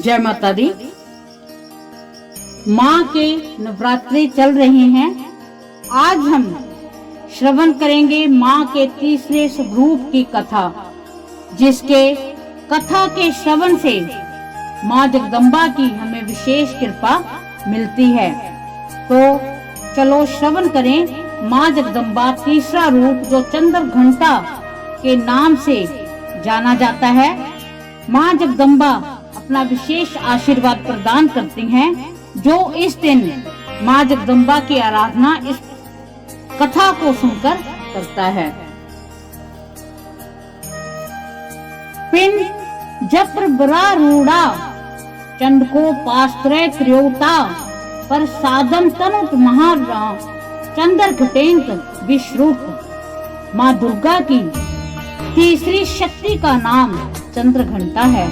जय माता दी। माँ के नवरात्रि चल रहे हैं। आज हम श्रवण करेंगे माँ के तीसरे स्वरूप की कथा, जिसके कथा के श्रवण से माँ जगदम्बा की हमें विशेष कृपा मिलती है। तो चलो श्रवण करें माँ जगदम्बा तीसरा रूप, जो चंद्र घंटा के नाम से जाना जाता है। माँ जगदम्बा अपना विशेष आशीर्वाद प्रदान करती हैं। जो इस दिन माँ जगदम्बा की आराधना इस कथा को सुनकर करता है। पिन जप्र बरा रूड़ा चंड को पास्त्र क्रियोता पर साधन तनुत महाराम चंद्र घटेंत विश्रुत। माँ दुर्गा की तीसरी शक्ति का नाम चंद्र घंटा है।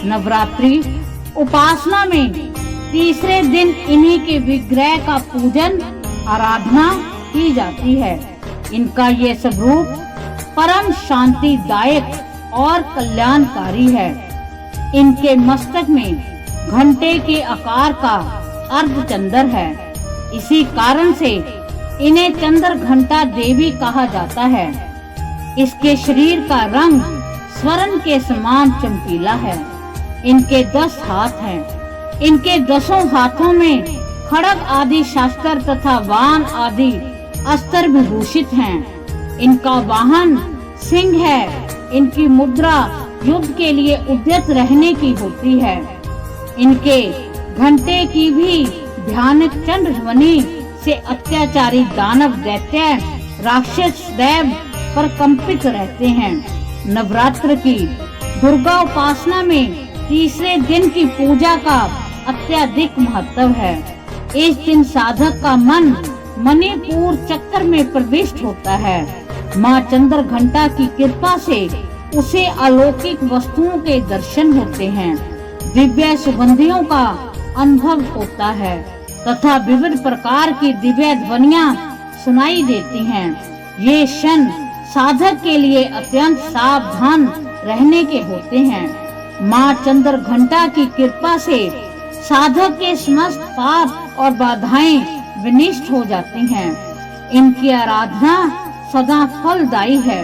नवरात्रि उपासना में तीसरे दिन इन्हीं के विग्रह का पूजन आराधना की जाती है। इनका ये स्वरूप परम शांतिदायक और कल्याणकारी है। इनके मस्तक में घंटे के आकार का अर्धचंद्र है। इसी कारण से इन्हें चंद्र घंटा देवी कहा जाता है। इसके शरीर का रंग स्वर्ण के समान चमकीला है। इनके 10 हाथ हैं। इनके 10 हाथों में खड़ग आदि शास्त्र तथा वाहन आदि अस्त्र विभूषित हैं। इनका वाहन सिंह है। इनकी मुद्रा युद्ध के लिए उद्यत रहने की होती है। इनके घंटे की भी भयानक चंड ध्वनि से अत्याचारी दानव दैत्य राक्षस सदैव पर कंपित रहते हैं। नवरात्र की दुर्गा उपासना में तीसरे दिन की पूजा का अत्यधिक महत्व है। इस दिन साधक का मन मणिपुर चक्र में प्रविष्ट होता है। माँ चंद्र घंटा की कृपा से उसे अलौकिक वस्तुओं के दर्शन होते हैं, दिव्य सुगंधियों का अनुभव होता है तथा विविध प्रकार की दिव्य ध्वनियाँ सुनाई देती हैं। ये क्षण साधक के लिए अत्यंत सावधान रहने के होते हैं। माँ चंद्र घंटा की कृपा से साधक के समस्त पाप और बाधाएं विनष्ट हो जाती हैं। इनकी आराधना सदा फलदायी है।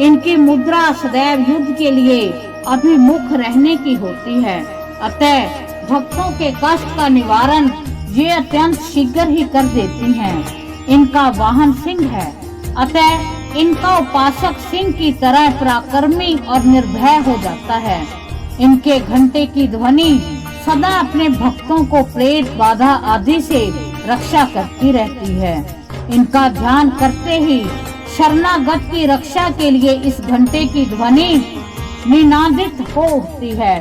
इनकी मुद्रा सदैव युद्ध के लिए अभिमुख रहने की होती है। अतः भक्तों के कष्ट का निवारण ये अत्यंत शीघ्र ही कर देती हैं। इनका वाहन सिंह है। अतः इनका उपासक सिंह की तरह पराक्रमी और निर्भय हो जाता है। इनके घंटे की ध्वनि सदा अपने भक्तों को प्रेत बाधा आदि से रक्षा करती रहती है। इनका ध्यान करते ही शरणागत की रक्षा के लिए इस घंटे की ध्वनि निनादित हो उठती है।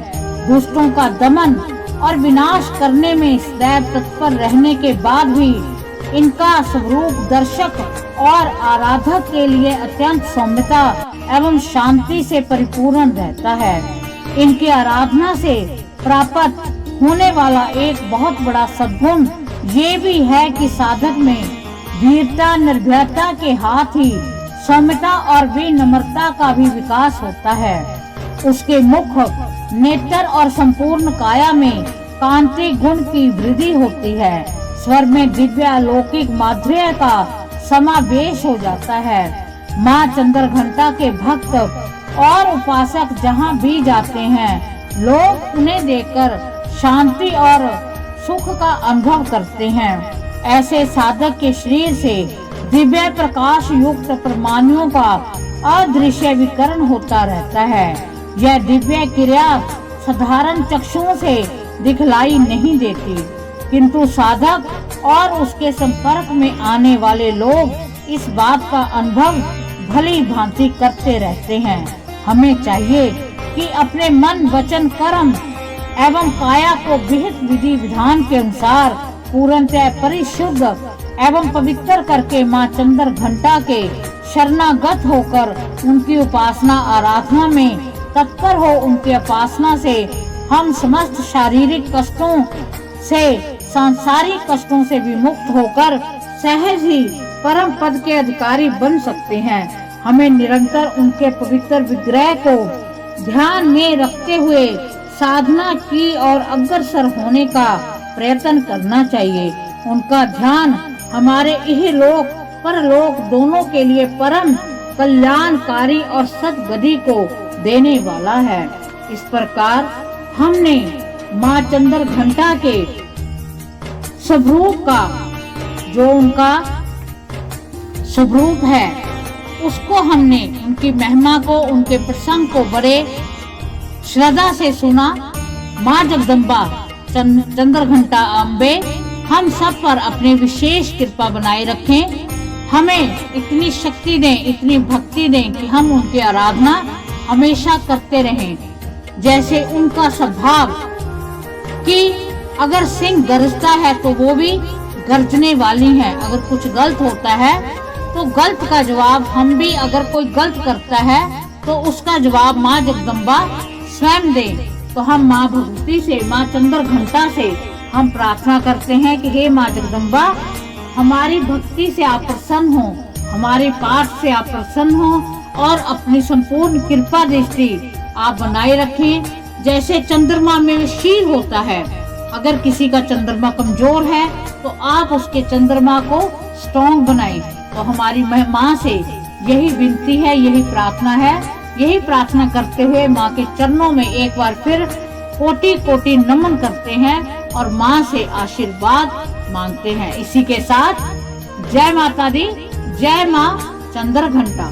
दुष्टों का दमन और विनाश करने में सदैव तत्पर रहने के बाद भी इनका स्वरूप दर्शक और आराधक के लिए अत्यंत सौम्यता एवं शांति से परिपूर्ण रहता है। इनकी आराधना से प्राप्त होने वाला एक बहुत बड़ा सद्गुण ये भी है कि साधक में वीरता निर्भयता के हाथ ही सौम्यता और विनम्रता का भी विकास होता है। उसके मुख, नेत्र और संपूर्ण काया में कांति गुण की वृद्धि होती है। स्वर में दिव्य अलौकिक माधुर्य का समावेश हो जाता है। माँ चंद्र घंटा के भक्त और उपासक जहाँ भी जाते हैं, लोग उन्हें देखकर शांति और सुख का अनुभव करते हैं। ऐसे साधक के शरीर से दिव्य प्रकाश युक्त परमाणुओं का अदृश्य विकरण होता रहता है। यह दिव्य क्रिया साधारण चक्षुओं से दिखलाई नहीं देती, किंतु साधक और उसके संपर्क में आने वाले लोग इस बात का अनुभव भली भांति करते रहते हैं। हमें चाहिए कि अपने मन, वचन, कर्म एवं काया को विहित विधि विधान के अनुसार पूर्णतः परिशुद्ध एवं पवित्र करके माँ चंद्र घंटा के शरणागत होकर उनकी उपासना आराधना में तत्पर हो। उनकी उपासना से हम समस्त शारीरिक कष्टों से, सांसारिक कष्टों से विमुक्त होकर सहज ही परम पद के अधिकारी बन सकते हैं। हमें निरंतर उनके पवित्र विग्रह को ध्यान में रखते हुए साधना की और अग्रसर होने का प्रयत्न करना चाहिए। उनका ध्यान हमारे इहलोक परलोक दोनों के लिए परम कल्याणकारी और सद्गति को देने वाला है। इस प्रकार हमने माँ चंद्रघंटा के स्वरूप का, जो उनका स्वरूप है, उसको हमने, उनकी महिमा को, उनके प्रसंग को बड़े श्रद्धा से सुना। माँ जगदम्बा चंद्रघंटा अम्बे हम सब पर अपनी विशेष कृपा बनाए रखें। हमें इतनी शक्ति दें, इतनी भक्ति दें कि हम उनकी आराधना हमेशा करते रहें। जैसे उनका स्वभाव कि अगर सिंह गरजता है तो वो भी गर्जने वाली है। अगर कुछ गलत होता है तो गलत का जवाब हम भी, अगर कोई गलत करता है तो उसका जवाब माँ जगदम्बा स्वयं दे। तो हम माँ भगवती से, माँ चंद्रघंटा से हम प्रार्थना करते हैं कि हे माँ जगदम्बा, हमारी भक्ति से आप प्रसन्न हो, हमारे पाठ से आप प्रसन्न हो और अपनी संपूर्ण कृपा दृष्टि आप बनाए रखें। जैसे चंद्रमा में शील होता है, अगर किसी का चंद्रमा कमजोर है तो आप उसके चंद्रमा को स्ट्रॉन्ग बनाएं। तो हमारी माँ से यही विनती है, यही प्रार्थना है। यही प्रार्थना करते हुए माँ के चरणों में एक बार फिर कोटि कोटि नमन करते हैं और माँ से आशीर्वाद मांगते हैं। इसी के साथ जय माता दी, जय माँ चंद्रघंटा।